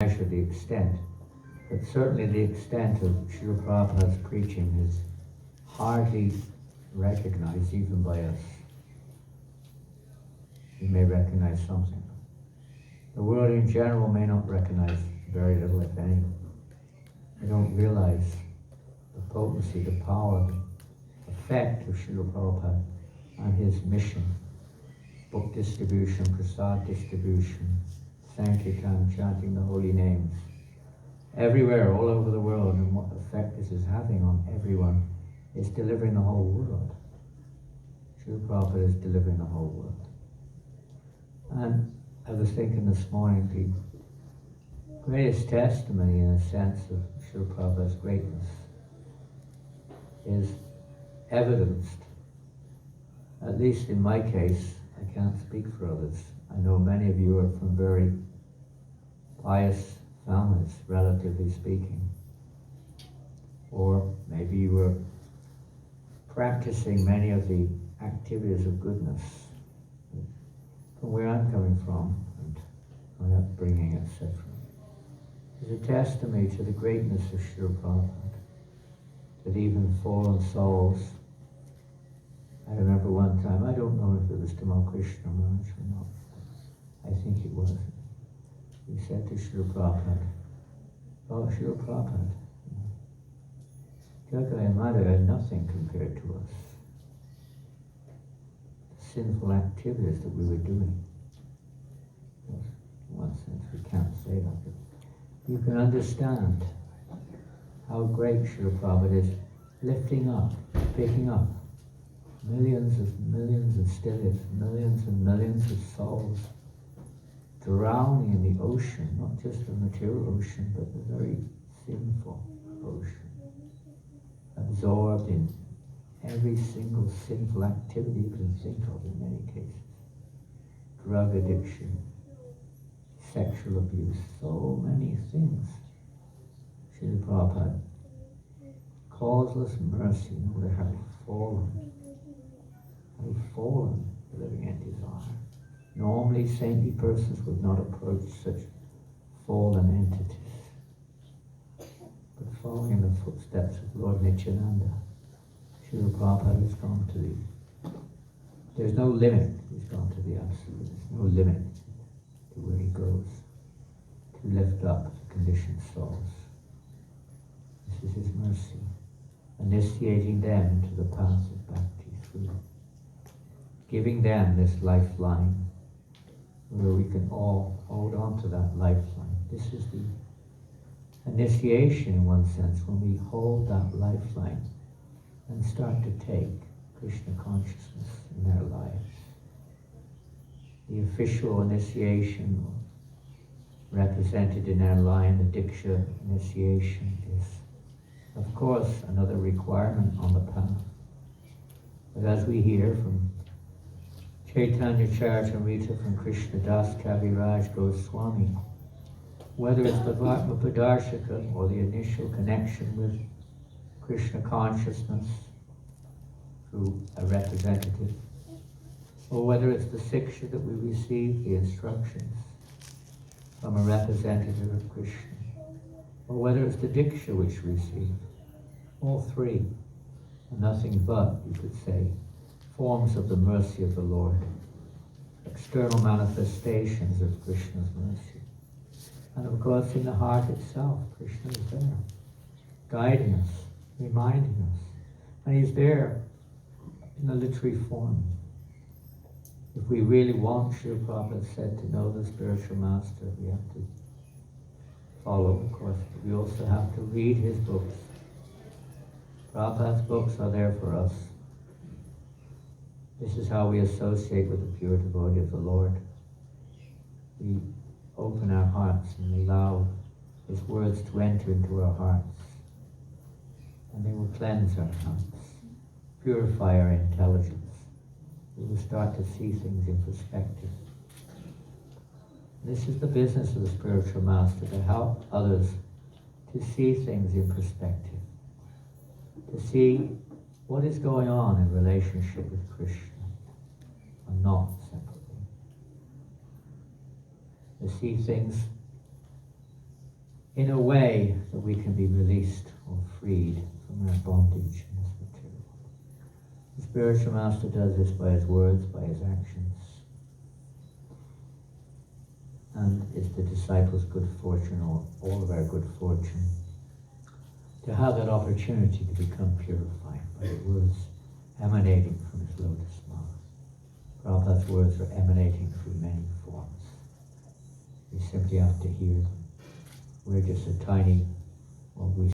measure the extent, but certainly the extent of Srila Prabhupada's preaching is hardly recognized even by us. You may recognize something. The world in general may not recognize very little, if any. They don't realize the potency, the power, the effect of Srila Prabhupada on his mission. Book distribution, prasad distribution, sankirtan, chanting the holy names. Everywhere, all over the world, and what effect this is having on everyone is delivering the whole world. Srila Prabhupada is delivering the whole world. And I was thinking this morning, the greatest testimony in a sense of Srila Prabhupada's greatness is evidenced, at least in my case. I can't speak for others. I know many of you are from very pious families, relatively speaking. Or maybe you were practicing many of the activities of goodness. From where I'm coming from, and my upbringing, etc., is a testimony to the greatness of Srila Prabhupada, that even fallen souls. I remember one time, I don't know if it was Tamal Krishna Maharaj or not, I think it was. He said to Srila Prabhupada, "Oh, Srila Prabhupada, Jagai and Madhava are nothing compared to us. The sinful activities that we were doing." In one sense, we can't say that, but you can understand how great Srila Prabhupada is, lifting up, picking up millions and still is millions and millions of souls drowning in the ocean, not just the material ocean, but the very sinful ocean, absorbed in every single sinful activity you can think of in many cases. Drug addiction, sexual abuse, so many things. Srila Prabhupada, causeless mercy, no matter how fallen the living entities are. Normally, saintly persons would not approach such fallen entities. But following in the footsteps of Lord Nityananda, Srila Prabhupada has gone to the... There's no limit. He's gone to the absolute. There's no limit to where he goes to lift up the conditioned souls. This is his mercy, initiating them into the path of bhakti through, giving them this lifeline where we can all hold on to that lifeline. This is the initiation in one sense, when we hold that lifeline and start to take Krishna consciousness in their lives. The official initiation represented in our line, the Diksha initiation, is of course another requirement on the path. But as we hear from Chaitanya Charitamrita, from Krishna Das Kaviraj Goswami, whether it's the Vatma Padarshika or the initial connection with Krishna consciousness through a representative, or whether it's the siksha that we receive, the instructions from a representative of Krishna, or whether it's the diksha which we receive, all three are nothing but, you could say, forms of the mercy of the Lord, external manifestations of Krishna's mercy. And of course, in the heart itself, Krishna is there, guiding us, reminding us. And he's there in a literary form. If we really want, Srila Prabhupada said, to know the spiritual master, we have to follow, of course, but we also have to read his books. Prabhupada's books are there for us. This is how we associate with the pure devotee of the Lord. We open our hearts and we allow his words to enter into our hearts. And they will cleanse our hearts, purify our intelligence. We will start to see things in perspective. This is the business of the spiritual master, to help others to see things in perspective, to see what is going on in relationship with Krishna, and not separately. To see things in a way that we can be released or freed from our bondage in this material. The spiritual master does this by his words, by his actions. And it's the disciples' good fortune, or all of our good fortune, to have that opportunity to become purified by the words emanating from his lotus mouth. Prabhupada's words are emanating through many forms. We simply have to hear them. We're just a tiny, what we